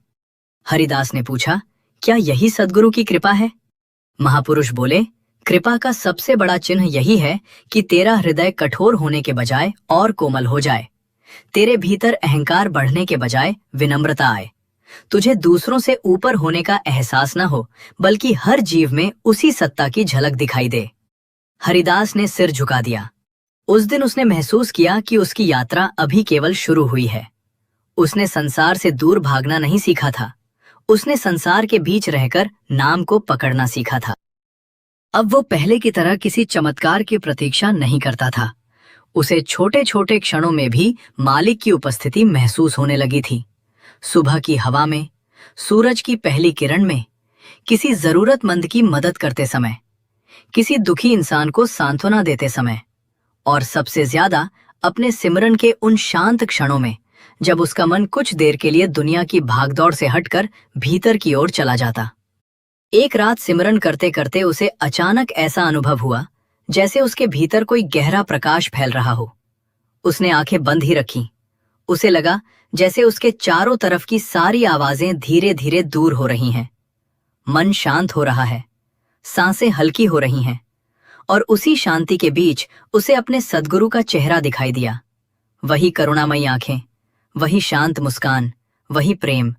हरिदास ने पूछा, क्या यही सद्गुरु की कृपा है? महापुरुष बोले, कृपा का सबसे बड़ा चिन्ह यही है कि तेरा हृदय कठोर होने के बजाय और कोमल हो जाए। तेरे भीतर अहंकार बढ़ने के बजाय विनम्रता आए। तुझे दूसरों से ऊपर होने का एहसास न हो, बल्कि हर जीव में उसी सत्ता की झलक दिखाई दे। हरिदास ने सिर झुका दिया। उस दिन उसने महसूस किया कि उसकी यात्रा अभी केवल शुरू हुई है। उसने संसार से दूर भागना नहीं सीखा था, उसने संसार के बीच रहकर नाम को पकड़ना सीखा था। अब वो पहले की तरह किसी चमत्कार की प्रतीक्षा नहीं करता था। उसे छोटे छोटे क्षणों में भी मालिक की उपस्थिति महसूस होने लगी थी। सुबह की हवा में, सूरज की पहली किरण में, किसी जरूरतमंद की मदद करते समय, किसी दुखी इंसान को सांत्वना देते समय, और सबसे ज्यादा अपने सिमरन के उन शांत क्षणों में, जब उसका मन कुछ देर के लिए दुनिया की भागदौड़ से हटकर भीतर की ओर चला जाता। एक रात सिमरन करते करते उसे अचानक ऐसा अनुभव हुआ जैसे उसके भीतर कोई गहरा प्रकाश फैल रहा हो। उसने आंखें बंद ही रखीं। उसे लगा जैसे उसके चारों तरफ की सारी आवाजें धीरे धीरे दूर हो रही हैं। मन शांत हो रहा है, सांसें हल्की हो रही हैं, और उसी शांति के बीच उसे अपने सद्गुरु का चेहरा दिखाई दिया। वही करुणामयी आंखें, वही शांत मुस्कान, वही प्रेम।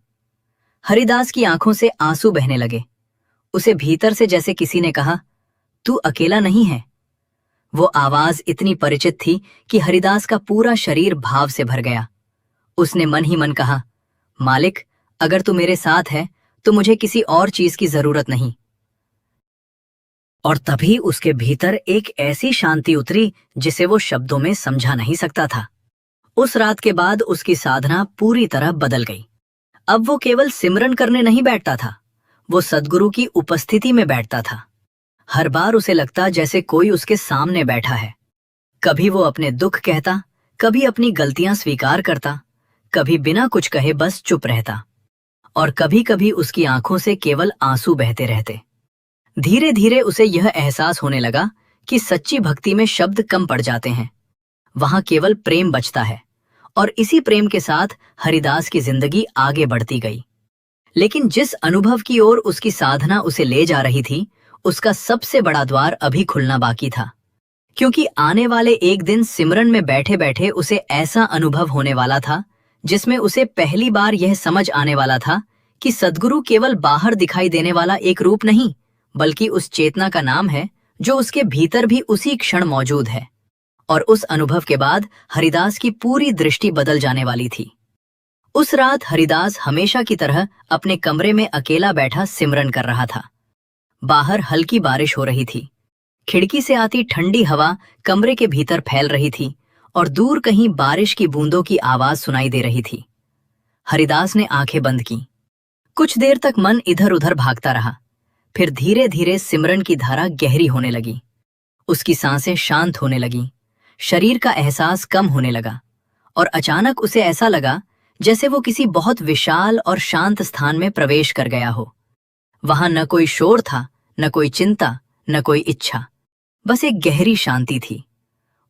हरिदास की आंखों से आंसू बहने लगे। उसे भीतर से जैसे किसी ने कहा, तू अकेला नहीं है। वो आवाज इतनी परिचित थी कि हरिदास का पूरा शरीर भाव से भर गया। उसने मन ही मन कहा, मालिक, अगर तू मेरे साथ है तो मुझे किसी और चीज की जरूरत नहीं। और तभी उसके भीतर एक ऐसी शांति उतरी जिसे वो शब्दों में समझा नहीं सकता था। उस रात के बाद उसकी साधना पूरी तरह बदल गई। अब वो केवल सिमरन करने नहीं बैठता था, वो सद्गुरु की उपस्थिति में बैठता था। हर बार उसे लगता जैसे कोई उसके सामने बैठा है। कभी वो अपने दुख कहता, कभी अपनी गलतियां स्वीकार करता, कभी बिना कुछ कहे बस चुप रहता, और कभी कभी उसकी आंखों से केवल आंसू बहते रहते। धीरे धीरे उसे यह एहसास होने लगा कि सच्ची भक्ति में शब्द कम पड़ जाते हैं, वहां केवल प्रेम बचता है। और इसी प्रेम के साथ हरिदास की जिंदगी आगे बढ़ती गई। लेकिन जिस अनुभव की ओर उसकी साधना उसे ले जा रही थी, उसका सबसे बड़ा द्वार अभी खुलना बाकी था। क्योंकि आने वाले एक दिन सिमरन में बैठे बैठे उसे ऐसा अनुभव होने वाला था जिसमें उसे पहली बार यह समझ आने वाला था कि सद्गुरु केवल बाहर दिखाई देने वाला एक रूप नहीं, बल्कि उस चेतना का नाम है जो उसके भीतर भी उसी क्षण मौजूद है। और उस अनुभव के बाद हरिदास की पूरी दृष्टि बदल जाने वाली थी। उस रात हरिदास हमेशा की तरह अपने कमरे में अकेला बैठा सिमरन कर रहा था। बाहर हल्की बारिश हो रही थी। खिड़की से आती ठंडी हवा कमरे के भीतर फैल रही थी और दूर कहीं बारिश की बूंदों की आवाज सुनाई दे रही थी। हरिदास ने आंखें बंद की। कुछ देर तक मन इधर उधर भागता रहा। फिर धीरे धीरे सिमरन की धारा गहरी होने लगी। उसकी सांसें शांत होने लगीं, शरीर का एहसास कम होने लगा, और अचानक उसे ऐसा लगा जैसे वो किसी बहुत विशाल और शांत स्थान में प्रवेश कर गया हो। वहां न कोई शोर था, न कोई चिंता, न कोई इच्छा, बस एक गहरी शांति थी।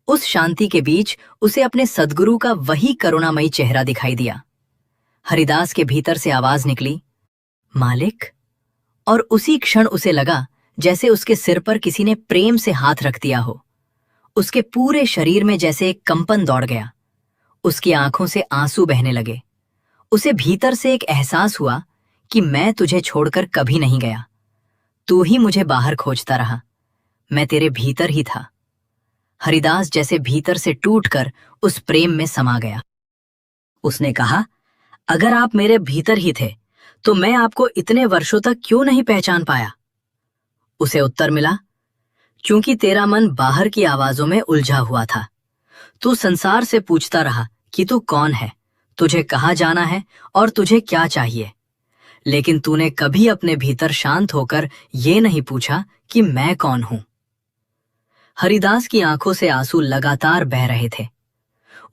उस शांति के बीच उसे अपने सद्गुरु का वही करुणामयी चेहरा दिखाई दिया। हरिदास के भीतर से आवाज निकली, मालिक। और उसी क्षण उसे लगा जैसे उसके सिर पर किसी ने प्रेम से हाथ रख दिया हो। उसके पूरे शरीर में जैसे एक कंपन दौड़ गया। उसकी आंखों से आंसू बहने लगे। उसे भीतर से एक एहसास हुआ कि मैं तुझे छोड़कर कभी नहीं गया। तू ही मुझे बाहर खोजता रहा, मैं तेरे भीतर ही था। हरिदास जैसे भीतर से टूटकर उस प्रेम में समा गया। उसने कहा, अगर आप मेरे भीतर ही थे तो मैं आपको इतने वर्षों तक क्यों नहीं पहचान पाया? उसे उत्तर मिला, क्योंकि तेरा मन बाहर की आवाजों में उलझा हुआ था। तू संसार से पूछता रहा कि तू कौन है, तुझे कहाँ जाना है और तुझे क्या चाहिए। लेकिन तूने कभी अपने भीतर शांत होकर ये नहीं पूछा कि मैं कौन हूं। हरिदास की आंखों से आंसू लगातार बह रहे थे।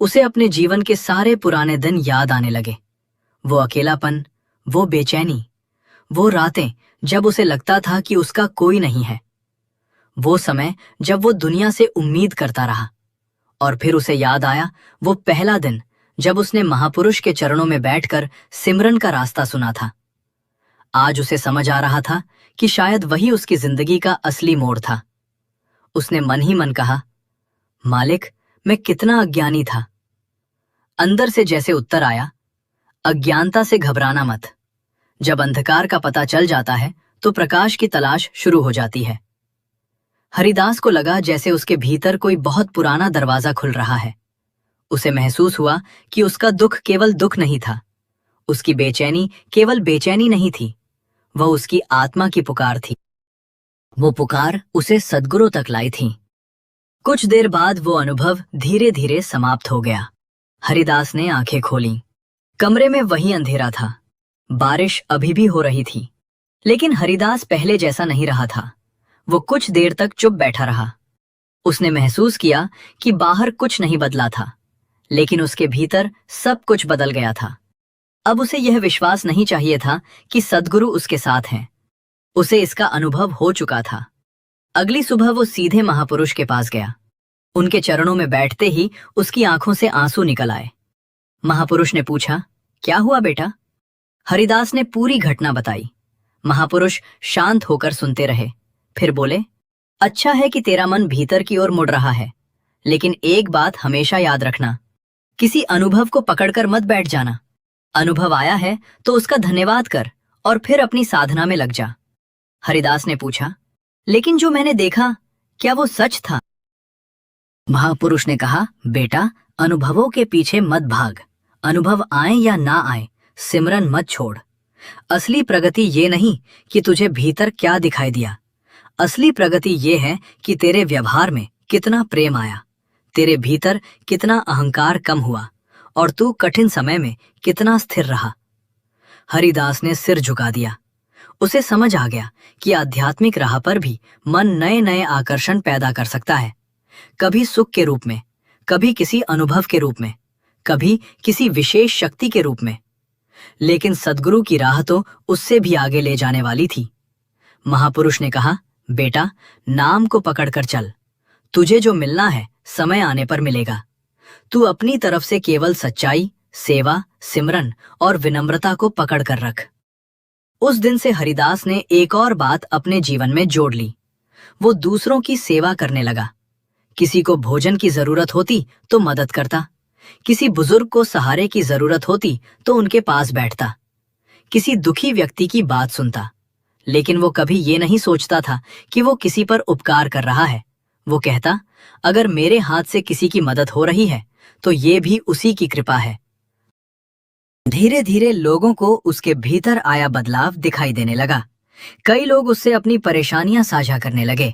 उसे अपने जीवन के सारे पुराने दिन याद आने लगे। वो अकेलापन, वो बेचैनी, वो रातें जब उसे लगता था कि उसका कोई नहीं है, वो समय जब वो दुनिया से उम्मीद करता रहा। और फिर उसे याद आया वो पहला दिन जब उसने महापुरुष के चरणों में बैठकर सिमरन का रास्ता सुना था। आज उसे समझ आ रहा था कि शायद वही उसकी जिंदगी का असली मोड़ था। उसने मन ही मन कहा, मालिक, मैं कितना अज्ञानी था। अंदर से जैसे उत्तर आया, अज्ञानता से घबराना मत। जब अंधकार का पता चल जाता है तो प्रकाश की तलाश शुरू हो जाती है। हरिदास को लगा जैसे उसके भीतर कोई बहुत पुराना दरवाजा खुल रहा है। उसे महसूस हुआ कि उसका दुख केवल दुख नहीं था, उसकी बेचैनी केवल बेचैनी नहीं थी, वह उसकी आत्मा की पुकार थी। वो पुकार उसे सद्गुरु तक लाई थी। कुछ देर बाद वो अनुभव धीरे धीरे समाप्त हो गया। हरिदास ने आंखें खोलीं। कमरे में वही अंधेरा था। बारिश अभी भी हो रही थी, लेकिन हरिदास पहले जैसा नहीं रहा था। वो कुछ देर तक चुप बैठा रहा। उसने महसूस किया कि बाहर कुछ नहीं बदला था, लेकिन उसके भीतर सब कुछ बदल गया था। अब उसे यह विश्वास नहीं चाहिए था कि सद्गुरु उसके साथ हैं। उसे इसका अनुभव हो चुका था। अगली सुबह वो सीधे महापुरुष के पास गया। उनके चरणों में बैठते ही उसकी आंखों से आंसू निकल आए। महापुरुष ने पूछा, क्या हुआ बेटा? हरिदास ने पूरी घटना बताई। महापुरुष शांत होकर सुनते रहे, फिर बोले, अच्छा है कि तेरा मन भीतर की ओर मुड़ रहा है, लेकिन एक बात हमेशा याद रखना, किसी अनुभव को पकड़कर मत बैठ जाना। अनुभव आया है तो उसका धन्यवाद कर और फिर अपनी साधना में लग जा। हरिदास ने पूछा, लेकिन जो मैंने देखा, क्या वो सच था? महापुरुष ने कहा, बेटा, अनुभवों के पीछे मत भाग। अनुभव आए या ना आए, सिमरन मत छोड़। असली प्रगति ये नहीं कि तुझे भीतर क्या दिखाई दिया, असली प्रगति ये है कि तेरे व्यवहार में कितना प्रेम आया, तेरे भीतर कितना अहंकार कम हुआ और तू कठिन समय में कितना स्थिर रहा। हरिदास ने सिर झुका दिया। उसे समझ आ गया कि आध्यात्मिक राह पर भी मन नए नए आकर्षण पैदा कर सकता है, कभी सुख के रूप में, कभी किसी अनुभव के रूप में, कभी किसी विशेष शक्ति के रूप में। लेकिन सद्गुरु की राह तो उससे भी आगे ले जाने वाली थी। महापुरुष ने कहा, बेटा, नाम को पकड़कर चल। तुझे जो मिलना है समय आने पर मिलेगा। तू अपनी तरफ से केवल सच्चाई, सेवा, सिमरन और विनम्रता को पकड़ कर रख। उस दिन से हरिदास ने एक और बात अपने जीवन में जोड़ ली। वो दूसरों की सेवा करने लगा। किसी को भोजन की जरूरत होती तो मदद करता, किसी बुजुर्ग को सहारे की जरूरत होती तो उनके पास बैठता, किसी दुखी व्यक्ति की बात सुनता। लेकिन वो कभी ये नहीं सोचता था कि वो किसी पर उपकार कर रहा है। वो कहता, अगर मेरे हाथ से किसी की मदद हो रही है तो ये भी उसी की कृपा है। धीरे धीरे लोगों को उसके भीतर आया बदलाव दिखाई देने लगा। कई लोग उससे अपनी परेशानियां साझा करने लगे।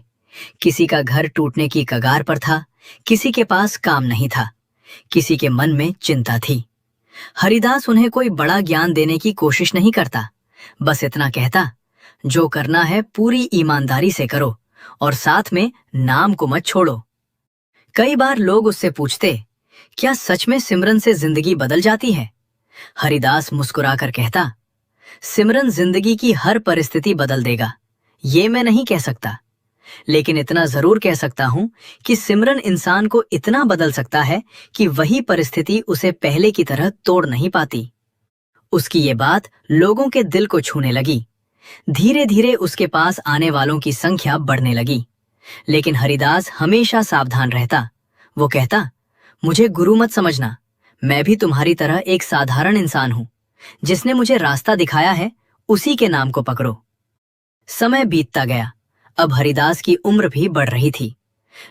किसी का घर टूटने की कगार पर था, किसी के पास काम नहीं था, किसी के मन में चिंता थी। हरिदास उन्हें कोई बड़ा ज्ञान देने की कोशिश नहीं करता, बस इतना कहता, जो करना है पूरी ईमानदारी से करो और साथ में नाम को मत छोड़ो। कई बार लोग उससे पूछते, क्या सच में सिमरन से जिंदगी बदल जाती है? हरिदास मुस्कुराकर कहता, सिमरन जिंदगी की हर परिस्थिति बदल देगा, ये मैं नहीं कह सकता, लेकिन इतना जरूर कह सकता हूं कि सिमरन इंसान को इतना बदल सकता है कि वही परिस्थिति उसे पहले की तरह तोड़ नहीं पाती। उसकी ये बात लोगों के दिल को छूने लगी। धीरे धीरे उसके पास आने वालों की संख्या बढ़ने लगी। लेकिन हरिदास हमेशा सावधान रहता। वो कहता, मुझे गुरु मत समझना, मैं भी तुम्हारी तरह एक साधारण इंसान हूं। जिसने मुझे रास्ता दिखाया है उसी के नाम को पकड़ो। समय बीतता गया। अब हरिदास की उम्र भी बढ़ रही थी,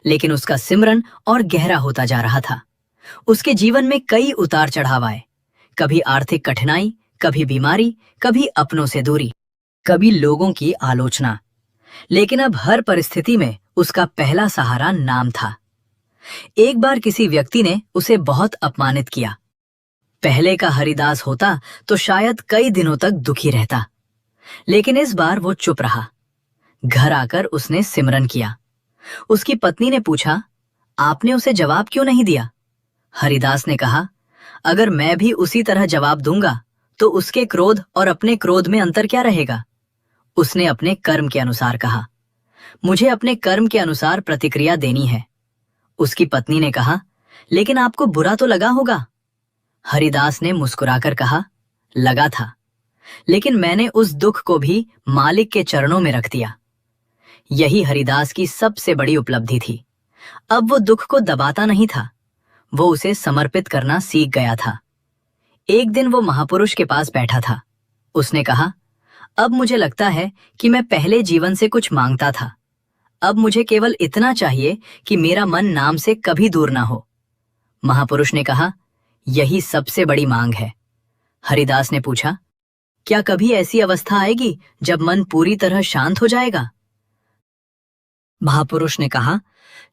लेकिन उसका सिमरन और गहरा होता जा रहा था। उसके जीवन में कई उतार चढ़ाव आए। कभी आर्थिक कठिनाई, कभी बीमारी, कभी अपनों से दूरी, कभी लोगों की आलोचना। लेकिन अब हर परिस्थिति में उसका पहला सहारा नाम था। एक बार किसी व्यक्ति ने उसे बहुत अपमानित किया। पहले का हरिदास होता तो शायद कई दिनों तक दुखी रहता, लेकिन इस बार वो चुप रहा। घर आकर उसने सिमरन किया। उसकी पत्नी ने पूछा, आपने उसे जवाब क्यों नहीं दिया? हरिदास ने कहा, अगर मैं भी उसी तरह जवाब दूंगा तो उसके क्रोध और अपने क्रोध में अंतर क्या रहेगा? उसने अपने कर्म के अनुसार कहा, मुझे अपने कर्म के अनुसार प्रतिक्रिया देनी है। उसकी पत्नी ने कहा, लेकिन आपको बुरा तो लगा होगा। हरिदास ने मुस्कुराकर कहा, लगा था, लेकिन मैंने उस दुख को भी मालिक के चरणों में रख दिया। यही हरिदास की सबसे बड़ी उपलब्धि थी। अब वो दुख को दबाता नहीं था, वो उसे समर्पित करना सीख गया था। एक दिन वो महापुरुष के पास बैठा था। उसने कहा, अब मुझे लगता है कि मैं पहले जीवन से कुछ मांगता था। अब मुझे केवल इतना चाहिए कि मेरा मन नाम से कभी दूर ना हो। महापुरुष ने कहा, यही सबसे बड़ी मांग है। हरिदास ने पूछा, क्या कभी ऐसी अवस्था आएगी जब मन पूरी तरह शांत हो जाएगा? महापुरुष ने कहा,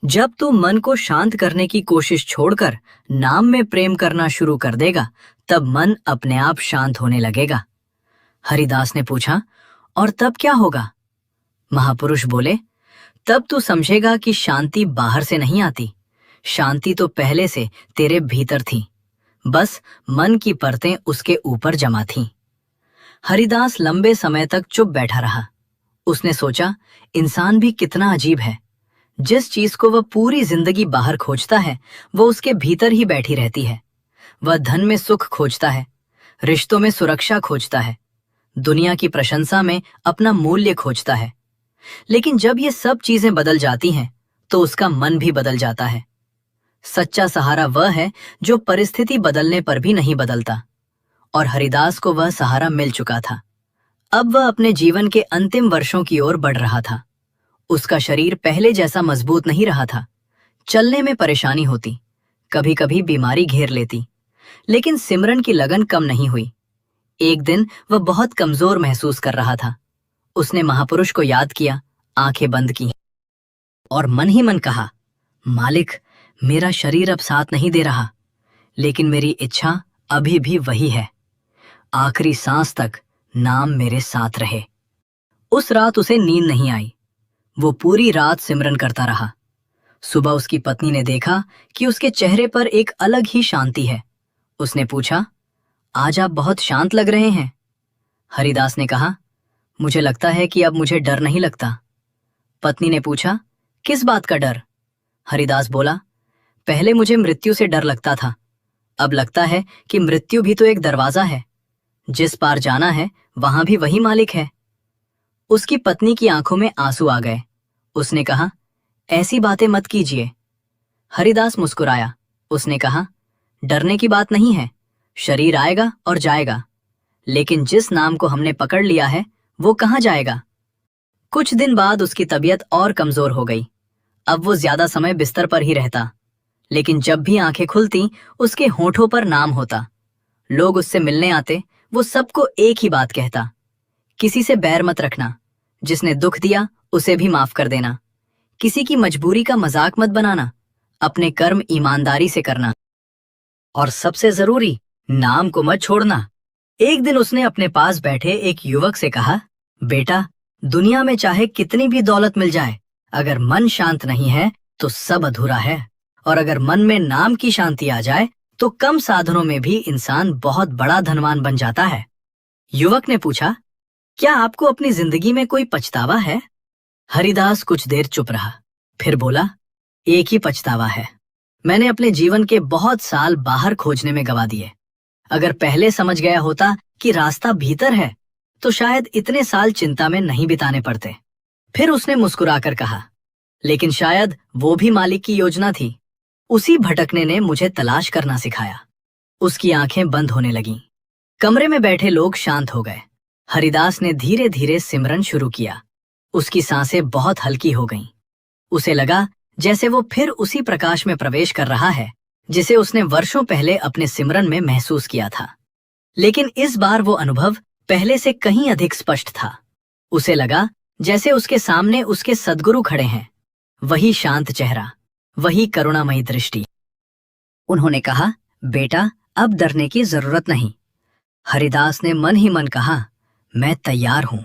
जब तू मन को शांत करने की कोशिश छोड़कर नाम में प्रेम करना शुरू कर देगा, तब मन अपने आप शांत होने लगेगा। हरिदास ने पूछा, और तब क्या होगा? महापुरुष बोले, तब तू समझेगा कि शांति बाहर से नहीं आती। शांति तो पहले से तेरे भीतर थी, बस मन की परतें उसके ऊपर जमा थीं। हरिदास लंबे समय तक चुप बैठा रहा। उसने सोचा, इंसान भी कितना अजीब है। जिस चीज को वह पूरी जिंदगी बाहर खोजता है, वो उसके भीतर ही बैठी रहती है। वह धन में सुख खोजता है, रिश्तों में सुरक्षा खोजता है, दुनिया की प्रशंसा में अपना मूल्य खोजता है। लेकिन जब ये सब चीजें बदल जाती हैं, तो उसका मन भी बदल जाता है। सच्चा सहारा वह है जो परिस्थिति बदलने पर भी नहीं बदलता, और हरिदास को वह सहारा मिल चुका था। अब वह अपने जीवन के अंतिम वर्षों की ओर बढ़ रहा था। उसका शरीर पहले जैसा मजबूत नहीं रहा था। चलने में परेशानी होती, कभी कभी बीमारी घेर लेती, लेकिन सिमरन की लगन कम नहीं हुई। एक दिन वह बहुत कमजोर महसूस कर रहा था। उसने महापुरुष को याद किया, आंखें बंद की और मन ही मन कहा, मालिक, मेरा शरीर अब साथ नहीं दे रहा, लेकिन मेरी इच्छा अभी भी वही है, आखिरी सांस तक नाम मेरे साथ रहे। उस रात उसे नींद नहीं आई। वो पूरी रात सिमरन करता रहा। सुबह उसकी पत्नी ने देखा कि उसके चेहरे पर एक अलग ही शांति है। उसने पूछा, आज आप बहुत शांत लग रहे हैं। हरिदास ने कहा, मुझे लगता है कि अब मुझे डर नहीं लगता। पत्नी ने पूछा, किस बात का डर? हरिदास बोला, पहले मुझे मृत्यु से डर लगता था, अब लगता है कि मृत्यु भी तो एक दरवाजा है, जिस पार जाना है वहां भी वही मालिक है। उसकी पत्नी की आंखों में आंसू आ गए। उसने कहा, ऐसी बातें मत कीजिए। हरिदास मुस्कुराया। उसने कहा, डरने की बात नहीं है, शरीर आएगा और जाएगा, लेकिन जिस नाम को हमने पकड़ लिया है वो कहाँ जाएगा। कुछ दिन बाद उसकी तबीयत और कमजोर हो गई। अब वो ज्यादा समय बिस्तर पर ही रहता, लेकिन जब भी आंखें खुलती उसके होठों पर नाम होता। लोग उससे मिलने आते, वो सबको एक ही बात कहता, किसी से बैर मत रखना, जिसने दुख दिया उसे भी माफ कर देना, किसी की मजबूरी का मजाक मत बनाना, अपने कर्म ईमानदारी से करना, और सबसे जरूरी, नाम को मत छोड़ना। एक दिन उसने अपने पास बैठे एक युवक से कहा, बेटा, दुनिया में चाहे कितनी भी दौलत मिल जाए, अगर मन शांत नहीं है तो सब अधूरा है, और अगर मन में नाम की शांति आ जाए तो कम साधनों में भी इंसान बहुत बड़ा धनवान बन जाता है। युवक ने पूछा, क्या आपको अपनी जिंदगी में कोई पछतावा है? हरिदास कुछ देर चुप रहा, फिर बोला, एक ही पछतावा है, मैंने अपने जीवन के बहुत साल बाहर खोजने में गवा दिए। अगर पहले समझ गया होता कि रास्ता भीतर है तो शायद इतने साल चिंता में नहीं बिताने पड़ते। फिर उसने मुस्कुराकर कहा, लेकिन शायद वो भी मालिक की योजना थी। उसी भटकने ने मुझे तलाश करना सिखाया। उसकी आंखें बंद होने लगीं। कमरे में बैठे लोग शांत हो गए। हरिदास ने धीरे धीरे सिमरन शुरू किया। उसकी सांसें बहुत हल्की हो गईं। उसे लगा जैसे वो फिर उसी प्रकाश में प्रवेश कर रहा है जिसे उसने वर्षों पहले अपने सिमरन में महसूस किया था। लेकिन इस बार वो अनुभव पहले से कहीं अधिक स्पष्ट था। उसे लगा जैसे उसके सामने उसके सद्गुरु खड़े हैं, वही शांत चेहरा, वही करुणामयी दृष्टि। उन्होंने कहा, बेटा, अब डरने की जरूरत नहीं। हरिदास ने मन ही मन कहा, मैं तैयार हूं।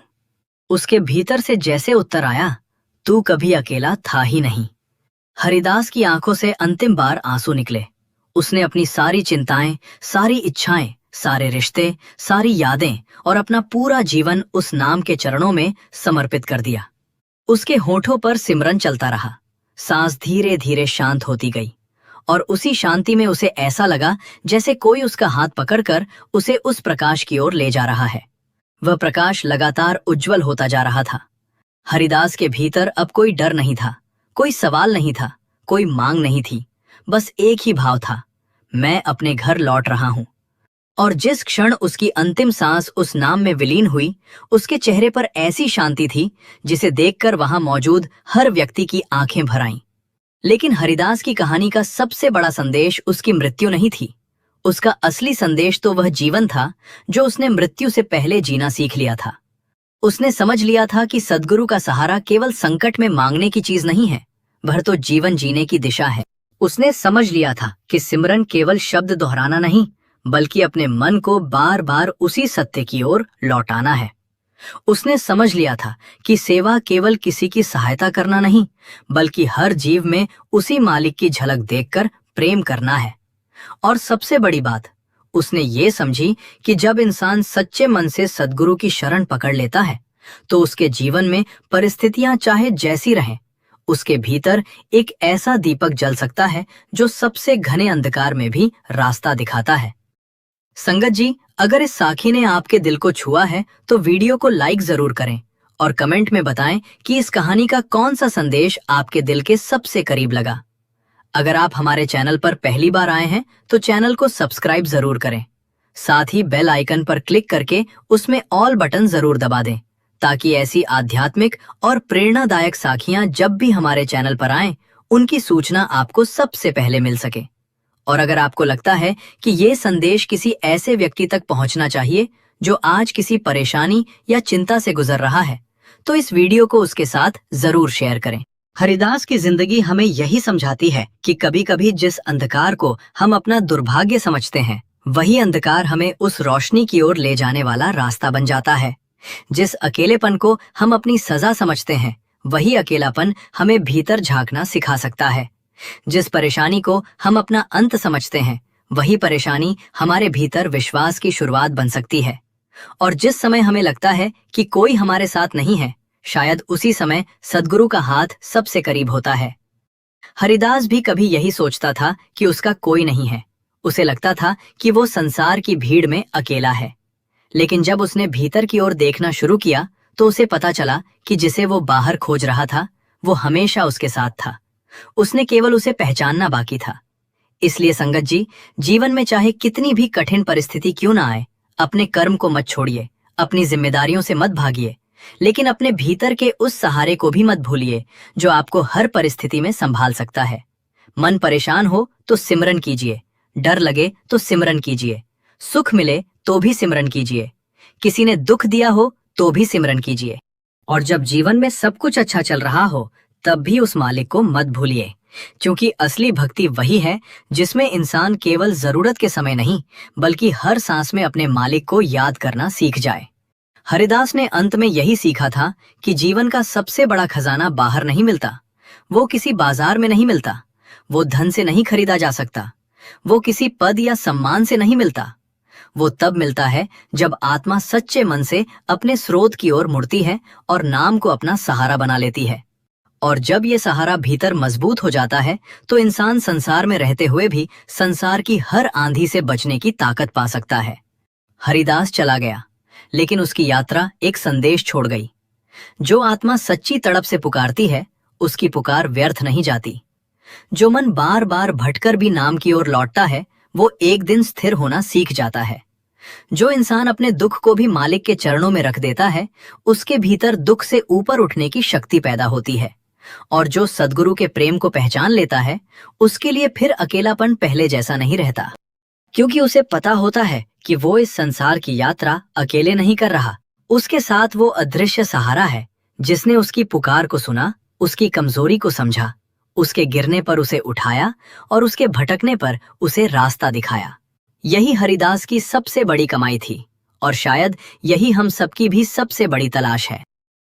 उसके भीतर से जैसे उत्तर आया, तू कभी अकेला था ही नहीं। हरिदास की आंखों से अंतिम बार आंसू निकले। उसने अपनी सारी चिंताएं, सारी इच्छाएं, सारे रिश्ते, सारी यादें और अपना पूरा जीवन उस नाम के चरणों में समर्पित कर दिया। उसके होठों पर सिमरन चलता रहा। सांस धीरे धीरे शांत होती गई और उसी शांति में उसे ऐसा लगा जैसे कोई उसका हाथ पकड़कर उसे उस प्रकाश की ओर ले जा रहा है। वह प्रकाश लगातार उज्जवल होता जा रहा था। हरिदास के भीतर अब कोई डर नहीं था, कोई सवाल नहीं था, कोई मांग नहीं थी। बस एक ही भाव था, मैं अपने घर लौट रहा हूं। और जिस क्षण उसकी अंतिम सांस उस नाम में विलीन हुई, उसके चेहरे पर ऐसी शांति थी जिसे देखकर वहां मौजूद हर व्यक्ति की आंखें भर आईं। लेकिन हरिदास की कहानी का सबसे बड़ा संदेश उसकी मृत्यु नहीं थी। उसका असली संदेश तो वह जीवन था जो उसने मृत्यु से पहले जीना सीख लिया था। उसने समझ लिया था कि सद्गुरु का सहारा केवल संकट में मांगने की चीज नहीं है, वह तो जीवन जीने की दिशा है। उसने समझ लिया था कि सिमरन केवल शब्द दोहराना नहीं, बल्कि अपने मन को बार बार उसी सत्य की ओर लौटाना है। उसने समझ लिया था कि सेवा केवल किसी की सहायता करना नहीं, बल्कि हर जीव में उसी मालिक की झलक देखकर प्रेम करना है। और सबसे बड़ी बात, उसने ये समझी कि जब इंसान सच्चे मन से सद्गुरु की शरण पकड़ लेता है, तो उसके जीवन में परिस्थितियां चाहे जैसी रहें, उसके भीतर एक ऐसा दीपक जल सकता है जो सबसे घने अंधकार में भी रास्ता दिखाता है। संगत जी, अगर इस साखी ने आपके दिल को छुआ है तो वीडियो को लाइक जरूर करें और कमेंट में बताएं कि इस कहानी का कौन सा संदेश आपके दिल के सबसे करीब लगा। अगर आप हमारे चैनल पर पहली बार आए हैं तो चैनल को सब्सक्राइब जरूर करें। साथ ही बेल आइकन पर क्लिक करके उसमें ऑल बटन जरूर दबा दें, ताकि ऐसी आध्यात्मिक और प्रेरणादायक साखियां जब भी हमारे चैनल पर आएं, उनकी सूचना आपको सबसे पहले मिल सके। और अगर आपको लगता है कि ये संदेश किसी ऐसे व्यक्ति तक पहुंचना चाहिए जो आज किसी परेशानी या चिंता से गुजर रहा है, तो इस वीडियो को उसके साथ जरूर शेयर करें। हरिदास की जिंदगी हमें यही समझाती है कि कभी कभी जिस अंधकार को हम अपना दुर्भाग्य समझते हैं, वही अंधकार हमें उस रोशनी की ओर ले जाने वाला रास्ता बन जाता है। जिस अकेलेपन को हम अपनी सजा समझते हैं, वही अकेलापन हमें भीतर झांकना सिखा सकता है। जिस परेशानी को हम अपना अंत समझते हैं, वही परेशानी हमारे भीतर विश्वास की शुरुआत बन सकती है। और जिस समय हमें लगता है कि कोई हमारे साथ नहीं है, शायद उसी समय सद्गुरु का हाथ सबसे करीब होता है। हरिदास भी कभी यही सोचता था कि उसका कोई नहीं है। उसे लगता था कि वो संसार की भीड़ में अकेला है। लेकिन जब उसने भीतर की ओर देखना शुरू किया, तो उसे पता चला कि जिसे वो बाहर खोज रहा था, वो हमेशा उसके साथ था। उसने केवल उसे पहचानना बाकी था। इसलिए संगत जी, जीवन में चाहे कितनी भी कठिन परिस्थिति क्यों ना आए, अपने कर्म को मत छोड़िए, अपनी जिम्मेदारियों से मत भागिए, लेकिन अपने भीतर के उस सहारे को भी मत भूलिए जो आपको हर परिस्थिति में संभाल सकता है। मन परेशान हो तो सिमरन कीजिए, डर लगे तो सिमरन कीजिए, सुख मिले तो भी सिमरन कीजिए, किसी ने दुख दिया हो तो भी सिमरन कीजिए। और जब जीवन में सब कुछ अच्छा चल रहा हो, तब भी उस मालिक को मत भूलिए, क्योंकि असली भक्ति वही है जिसमें इंसान केवल जरूरत के समय नहीं, बल्कि हर सांस में अपने मालिक को याद करना सीख जाए। हरिदास ने अंत में यही सीखा था कि जीवन का सबसे बड़ा खजाना बाहर नहीं मिलता, वो किसी बाजार में नहीं मिलता, वो धन से नहीं खरीदा जा सकता, वो किसी पद या सम्मान से नहीं मिलता। वो तब मिलता है जब आत्मा सच्चे मन से अपने स्रोत की ओर मुड़ती है और नाम को अपना सहारा बना लेती है। और जब ये सहारा भीतर मजबूत हो जाता है, तो इंसान संसार में रहते हुए भी संसार की हर आंधी से बचने की ताकत पा सकता है। हरिदास चला गया, लेकिन उसकी यात्रा एक संदेश छोड़ गई। जो आत्मा सच्ची तड़प से पुकारती है, उसकी पुकार व्यर्थ नहीं जाती। जो मन बार बार भटकर भी नाम की ओर लौटता है, वो एक दिन स्थिर होना सीख जाता है। जो इंसान अपने दुख को भी मालिक के चरणों में रख देता है, उसके भीतर दुख से ऊपर उठने की शक्ति पैदा होती है। और जो सद्गुरु के प्रेम को पहचान लेता है, उसके लिए फिर अकेलापन पहले जैसा नहीं रहता, क्योंकि उसे पता होता है कि वो इस संसार की यात्रा अकेले नहीं कर रहा। उसके साथ वो अदृश्य सहारा है, जिसने उसकी पुकार को सुना, उसकी कमजोरी को समझा, उसके गिरने पर उसे उठाया और उसके भटकने पर उसे रास्ता दिखाया। यही हरिदास की सबसे बड़ी कमाई थी, और शायद यही हम सबकी भी सबसे बड़ी तलाश है।